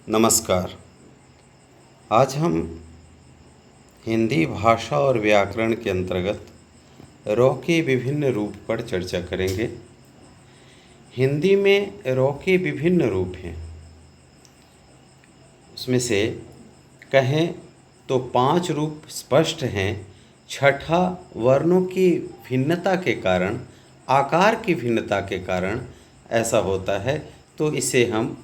नमस्कार। आज हम हिंदी भाषा और व्याकरण के अंतर्गत रॉ के विभिन्न रूप पर चर्चा करेंगे। हिंदी में रॉ के विभिन्न रूप हैं। उसमें से कहें तो 5 रूप स्पष्ट हैं। छठा वर्णों की भिन्नता के कारण, आकार की भिन्नता के कारण ऐसा होता है, तो इसे हम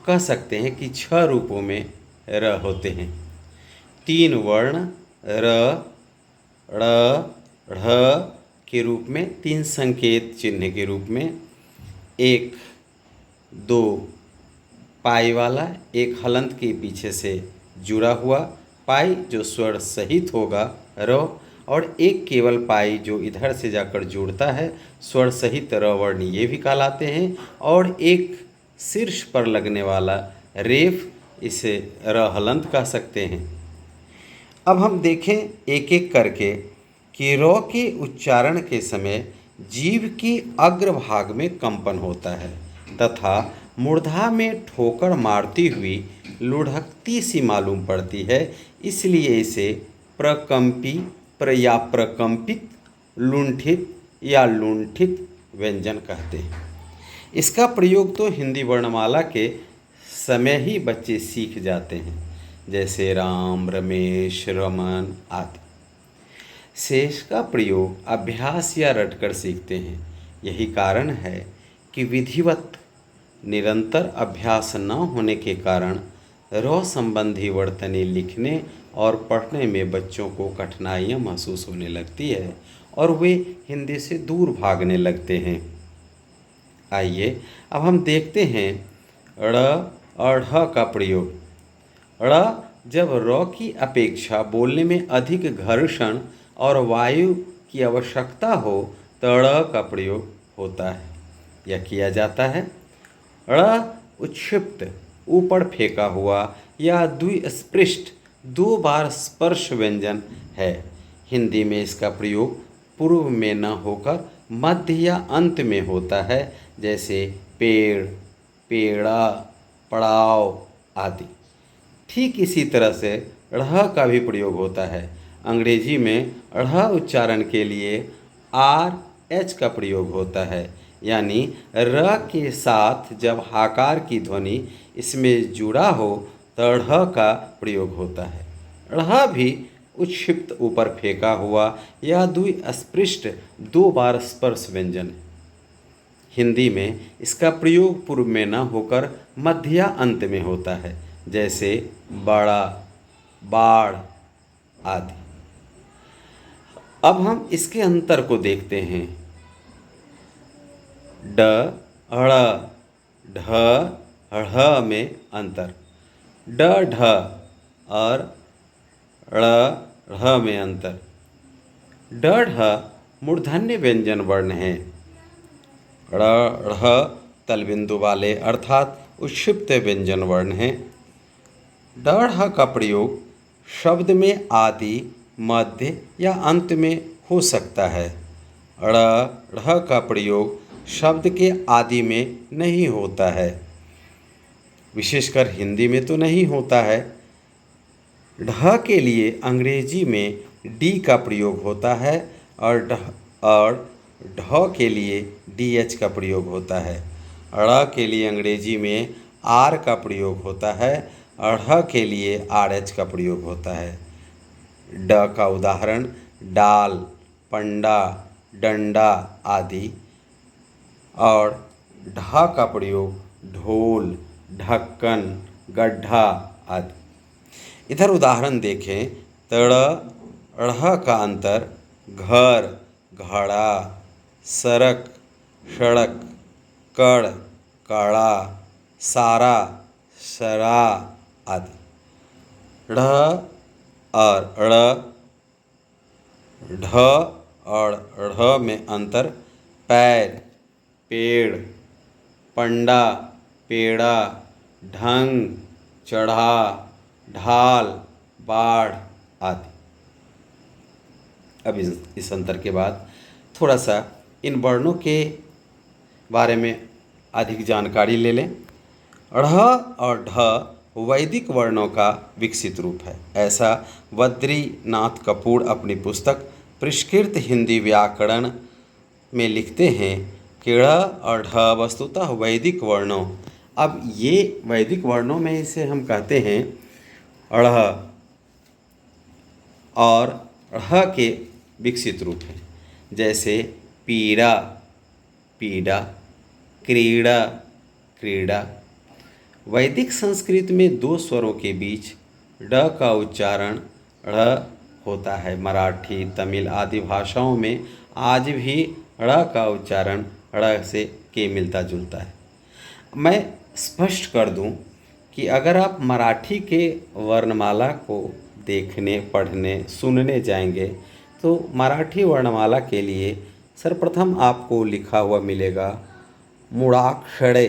कह सकते हैं कि 6 रूपों में र होते हैं। 3 वर्ण र, ड़, ढ़ के रूप में, 3 संकेत चिन्ह के रूप में, 1, 2 पाई वाला, एक हलंत के पीछे से जुड़ा हुआ पाई जो स्वर सहित होगा र, और एक केवल पाई जो इधर से जाकर जुड़ता है स्वर सहित र वर्ण, ये भी कहलाते हैं। और एक शीर्ष पर लगने वाला रेफ, इसे र हलंत कह सकते हैं। अब हम देखें एक एक करके कि रॉ के उच्चारण के समय जीभ के अग्रभाग में कंपन होता है तथा मूर्धा में ठोकर मारती हुई लुढ़कती सी मालूम पड़ती है, इसलिए इसे प्रकंपी या प्रकंपित, लुंठित या लुंठित व्यंजन कहते हैं। इसका प्रयोग तो हिंदी वर्णमाला के समय ही बच्चे सीख जाते हैं, जैसे राम, रमेश, रमन आदि। शेष का प्रयोग अभ्यास या रटकर सीखते हैं। यही कारण है कि विधिवत निरंतर अभ्यास न होने के कारण रॉ संबंधी वर्तनी लिखने और पढ़ने में बच्चों को कठिनाइयाँ महसूस होने लगती है और वे हिंदी से दूर भागने लगते हैं। आइए अब हम देखते हैं ड़ और ढ का प्रयोग। ड़ जब रॉ की अपेक्षा बोलने में अधिक घर्षण और वायु की आवश्यकता हो तो ड़ का प्रयोग होता है या किया जाता है। ड़ उच्छिप्त, ऊपर फेंका हुआ या द्विस्पृष्ट, 2 बार स्पर्श व्यंजन है। हिंदी में इसका प्रयोग पूर्व में न होकर मध्य या अंत में होता है, जैसे पेड़, पेड़ा, पड़ाव आदि। ठीक इसी तरह से ढ़ का भी प्रयोग होता है। अंग्रेजी में ढ़ उच्चारण के लिए RH का प्रयोग होता है, यानी र के साथ जब हाकार की ध्वनि इसमें जुड़ा हो तो ढ़ का प्रयोग होता है। ढ़ भी उच्छिप्त, ऊपर फेंका हुआ या द्विस्पृष्ट, 2 बार स्पर्श व्यंजन है। हिंदी में इसका प्रयोग पूर्व में न होकर मध्य या अंत में होता है, जैसे बड़ा, बाढ़ आदि। अब हम इसके अंतर को देखते हैं। ड, ढ़, ढ, ढ़ में अंतर। ड, ढ और ड़, ढ़ में अंतर। ड, ढ मूर्धन्य व्यंजन वर्ण हैं। ड़, ढ़ तलबिंदु वाले अर्थात उक्षिप्त व्यंजन वर्ण हैं। ड, ढ़ का प्रयोग शब्द में आदि, मध्य या अंत में हो सकता है। ड़, ढ़ का प्रयोग शब्द के आदि में नहीं होता है, विशेषकर हिंदी में तो नहीं होता है। ढ के लिए अंग्रेजी में डी का प्रयोग होता है और ढ के लिए DH का प्रयोग होता है। ड़ के लिए अंग्रेजी में R का प्रयोग होता है और ढ़ के लिए RH का प्रयोग होता है। ड का उदाहरण डाल, पंडा, डंडा आदि, और ढ का प्रयोग ढोल, ढक्कन, गड्ढा आदि। इधर उदाहरण देखें तो ढ़ का अंतर घर, घड़ा, सड़क, सड़क, कड़, कड़ा, सारा, सरा आदि। ढ़ और ढ़ और ढ़ में अंतर पैर, पेड़, पंडा, पेड़ा, ढंग, चढ़ा, ढाल, बाढ़ आदि। अब इस अंतर के बाद थोड़ा सा इन वर्णों के बारे में अधिक जानकारी ले लें। ढ़ और ढ वैदिक वर्णों का विकसित रूप है। ऐसा बद्रीनाथ कपूर अपनी पुस्तक परिष्कृत हिंदी व्याकरण में लिखते हैं कि ड़ और ढ वस्तुतः वैदिक वर्णों। अब ये वैदिक वर्णों में इसे हम कहते हैं अढ़ और ढ़ के विकसित रूप हैं, जैसे पीड़ा पीड़ा, क्रीड़ा क्रीड़ा। वैदिक संस्कृत में दो स्वरों के बीच ड का उच्चारण ढ़ होता है। मराठी, तमिल आदि भाषाओं में आज भी ड़ का उच्चारण ड़ से के मिलता जुलता है। मैं स्पष्ट कर दूं कि अगर आप मराठी के वर्णमाला को देखने, पढ़ने, सुनने जाएंगे तो मराठी वर्णमाला के लिए सर्वप्रथम आपको लिखा हुआ मिलेगा मूढ़ाक्षरे।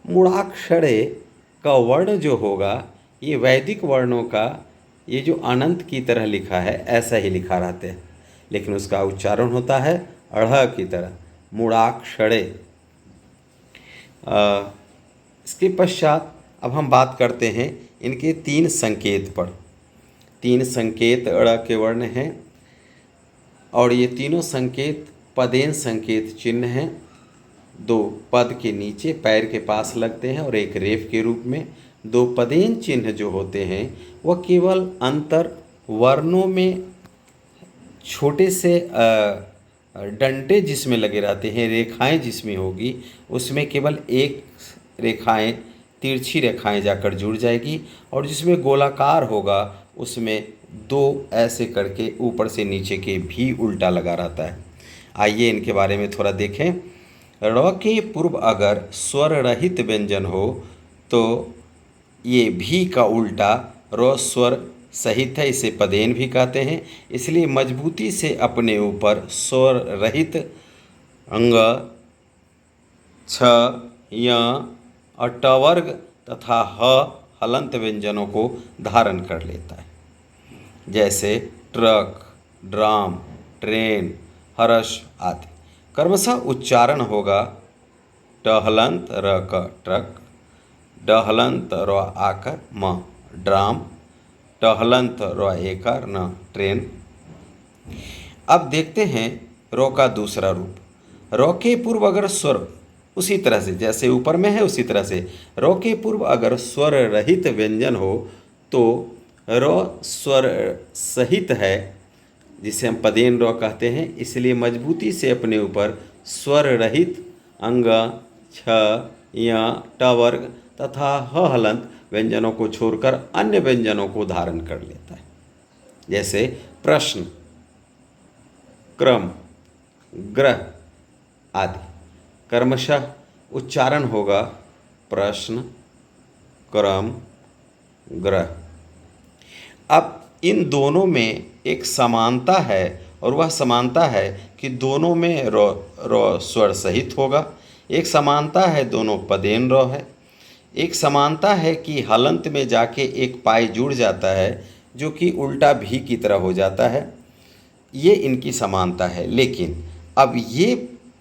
मूढ़ाक्षरे का वर्ण जो होगा ये वैदिक वर्णों का ये जो अनंत की तरह लिखा है ऐसा ही लिखा रहता है, लेकिन उसका उच्चारण होता है अढ़ की तरह, मूढ़ाक्षरे। इसके पश्चात अब हम बात करते हैं इनके तीन संकेत पर। तीन संकेत अड़ के वर्ण हैं और ये तीनों संकेत पदेन संकेत चिन्ह हैं। दो पद के नीचे पैर के पास लगते हैं और एक रेफ के रूप में। दो पदेन चिन्ह जो होते हैं वह केवल अंतर वर्णों में छोटे से डंडे जिसमें लगे रहते हैं, रेखाएं जिसमें होगी उसमें केवल एक रेखाएं, तिरछी रेखाएं जाकर जुड़ जाएगी, और जिसमें गोलाकार होगा उसमें दो ऐसे करके ऊपर से नीचे के भी उल्टा लगा रहता है। आइए इनके बारे में थोड़ा देखें। ड़ के पूर्व अगर स्वर रहित व्यंजन हो तो ये भी का उल्टा र स्वर सहित है, इसे पदेन भी कहते हैं। इसलिए मजबूती से अपने ऊपर स्वर रहित अंग, छ, य और ट वर्ग तथा ह हलंत व्यंजनों को धारण कर लेता है, जैसे ट्रक, ड्राम, ट्रेन, हर्ष आदि। क्रमशः उच्चारण होगा टहलंत र क ट्रक, डहलंत र आकर म ड्राम, टहलंत र एकार न ट्रेन। अब देखते हैं रो का दूसरा रूप। रो के पूर्व अगर स्वर उसी तरह से जैसे ऊपर में है उसी तरह से रो के पूर्व अगर स्वर रहित व्यंजन हो तो रो स्वर सहित है, जिसे हम पदेन रो कहते हैं। इसलिए मजबूती से अपने ऊपर स्वर रहित अंग, छ, य, ट वर्ग तथा ह हलंत व्यंजनों को छोड़कर अन्य व्यंजनों को धारण कर लेता है, जैसे प्रश्न, क्रम, ग्रह आदि। क्रमशः उच्चारण होगा प्रश्न, क्रम, ग्रह। अब इन दोनों में एक समानता है और वह समानता है कि दोनों में रो स्वर सहित होगा। एक समानता है दोनों पदेन रो है। एक समानता है कि हलंत में जाके एक पाई जुड़ जाता है जो कि उल्टा भी की तरह हो जाता है। ये इनकी समानता है। लेकिन अब ये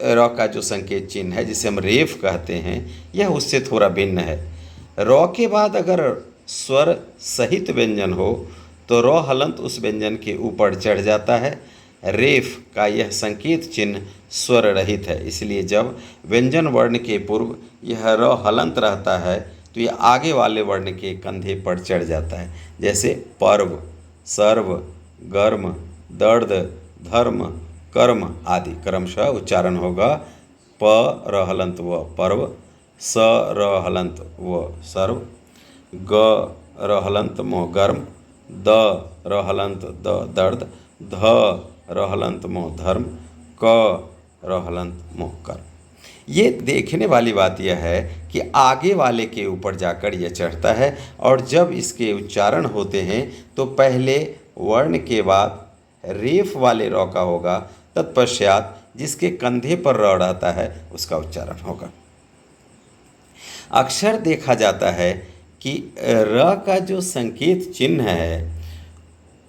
रॉ का जो संकेत चिन्ह है जिसे हम रेफ कहते हैं यह उससे थोड़ा भिन्न है। रॉ के बाद अगर स्वर सहित व्यंजन हो तो रॉ हलंत उस व्यंजन के ऊपर चढ़ जाता है। रेफ का यह संकेत चिन्ह स्वर रहित है, इसलिए जब व्यंजन वर्ण के पूर्व यह रॉ हलंत रहता है तो यह आगे वाले वर्ण के कंधे पर चढ़ जाता है, जैसे पर्व, सर्व, गर्म, दर्द, धर्म, कर्म आदि। क्रमशः उच्चारण होगा प र हलंत व पर्व, स र हलंत व सर्व, ग र हलंत म गर्म, द र हलंत द दर्द, ध र हलंत म धर्म, क र हलंत म कर्म। ये देखने वाली बात यह है कि आगे वाले के ऊपर जाकर यह चढ़ता है और जब इसके उच्चारण होते हैं तो पहले वर्ण के बाद रेफ वाले रॉ का होगा, तत्पश्चात जिसके कंधे पर रॉ रहता है उसका उच्चारण होगा। अक्सर देखा जाता है कि र का जो संकेत चिन्ह है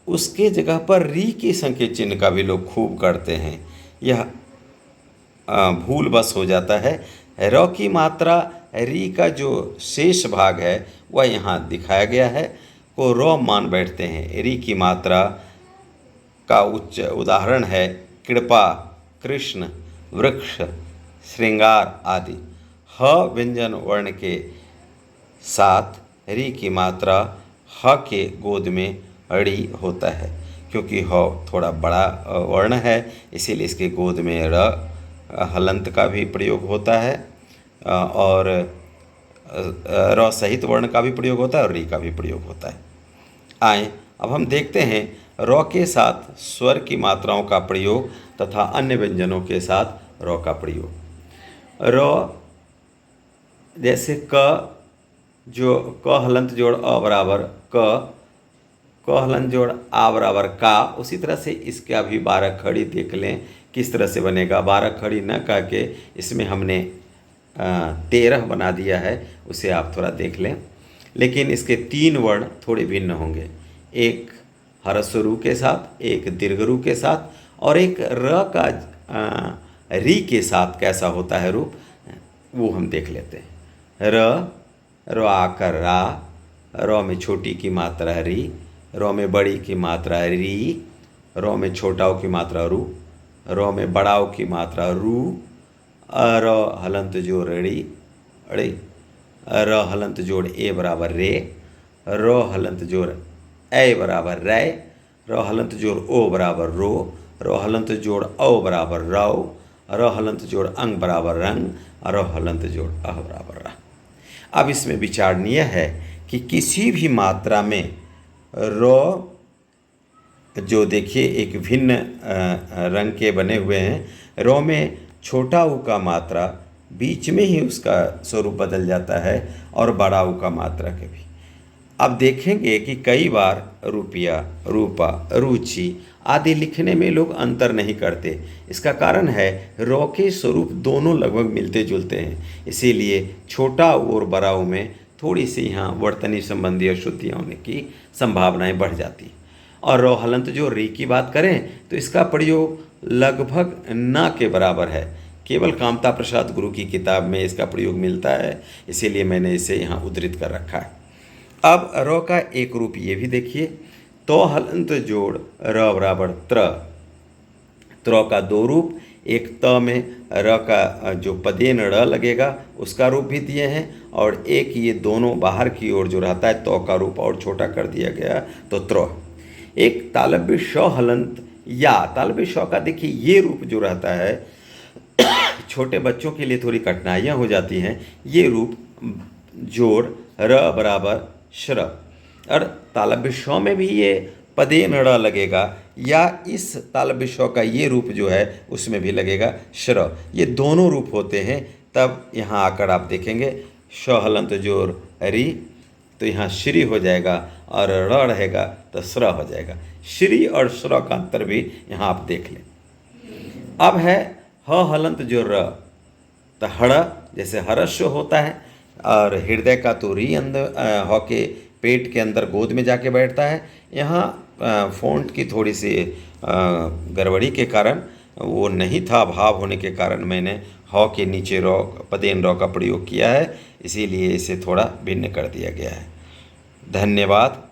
उसके जगह पर री के संकेत चिन्ह का भी लोग खूब करते हैं। यह भूल बस हो जाता है। र की मात्रा री का जो शेष भाग है वह यहाँ दिखाया गया है, को रॉ मान बैठते हैं। री की मात्रा का उच्च उदाहरण है कृपा, कृष्ण, वृक्ष, श्रृंगार आदि। ह व्यंजन वर्ण के साथ री की मात्रा ह के गोद में ड़ी होता है। क्योंकि ह थोड़ा बड़ा वर्ण है, इसीलिए इसके गोद में र हलंत का भी प्रयोग होता है और र सहित वर्ण का भी प्रयोग होता है और री का भी प्रयोग होता है। आए अब हम देखते हैं र के साथ स्वर की मात्राओं का प्रयोग तथा अन्य व्यंजनों के साथ र का प्रयोग। र जैसे क, जो क हलंत जोड़ अ बराबर क, क हलंत जोड़ आ बराबर का, उसी तरह से इसका भी 12 खड़ी देख लें किस तरह से बनेगा। 12 खड़ी न कह के इसमें हमने 13 बना दिया है, उसे आप थोड़ा देख लें। लेकिन इसके 3 वर्ण थोड़े भिन्न होंगे, एक ह्रस्व रू के साथ, एक दीर्घ रू के साथ और एक र का री के साथ कैसा होता है रूप, वो हम देख लेते हैं। र आकर रा, र में छोटी की मात्रा री, र में बड़ी की मात्रा री, र में छोटाओं की मात्रा रू, र में बड़ाओं की मात्रा रू, र हलंत जोड़ ड़ी अड़े, र हलंत जोड़ ए बराबर रे, र हलंत जोड़ ए बराबर रै, र हलंत जोड़ ओ बराबर रो, र हलंत जोड़ औ बराबर रौ, र हलंत जोड़ अंग बराबर रंग, र हलंत जोड़ अह बराबर रह। अब इसमें विचारणीय है कि किसी भी मात्रा में र जो देखिए एक भिन्न रंग के बने हुए हैं, र में छोटा ऊ का मात्रा बीच में ही उसका स्वरूप बदल जाता है और बड़ा ऊ का मात्रा के भी। अब देखेंगे कि कई बार रुपया, रूपा, रुचि आदि लिखने में लोग अंतर नहीं करते। इसका कारण है र के स्वरूप दोनों लगभग मिलते जुलते हैं, इसीलिए छोटा ऊ और बड़ा ऊ में थोड़ी सी यहाँ वर्तनी संबंधी अशुद्धियाँ होने की संभावनाएं बढ़ जाती हैं। और र हलंत जो री की बात करें तो इसका प्रयोग लगभग न के बराबर है, केवल कामता प्रसाद गुरु की किताब में इसका प्रयोग मिलता है, इसीलिए मैंने इसे यहाँ उद्धृत कर रखा है। अब र का एक रूप ये भी देखिए, तो हलंत जोड़ र बराबर त्र। त्र का 2 रूप, एक त में र का जो पदेन ड़ लगेगा उसका रूप भी दिए हैं और एक ये दोनों बाहर की ओर जो रहता है तो का रूप और छोटा कर दिया गया तो त्र। एक तालव्य श हलंत या तालव्य श का देखिए ये रूप जो रहता है, छोटे बच्चों के लिए थोड़ी कठिनाइयाँ हो जाती हैं। ये रूप जोड़ र बराबर श्र, और तालव्य श में भी ये पदेन ड़ लगेगा या इस तालव्य श का ये रूप जो है उसमें भी लगेगा श्र। ये दोनों रूप होते हैं। तब यहाँ आकर आप देखेंगे श हलंत जोड़ री, तो यहाँ श्री हो जाएगा और र रहेगा तो स्र हो जाएगा। श्री और स्र का अंतर भी यहाँ आप देख लें। अब है ह हलंत जो र, तो हड़ जैसे हर्ष होता है और हृदय का तो री अंदर ह के पेट के अंदर गोद में जाके बैठता है। यहाँ फ़ॉन्ट की थोड़ी सी गड़बड़ी के कारण वो नहीं था, भाव होने के कारण मैंने ह के नीचे रॉ पदेन रॉ का प्रयोग किया है, इसीलिए इसे थोड़ा भिन्न कर दिया गया है। धन्यवाद।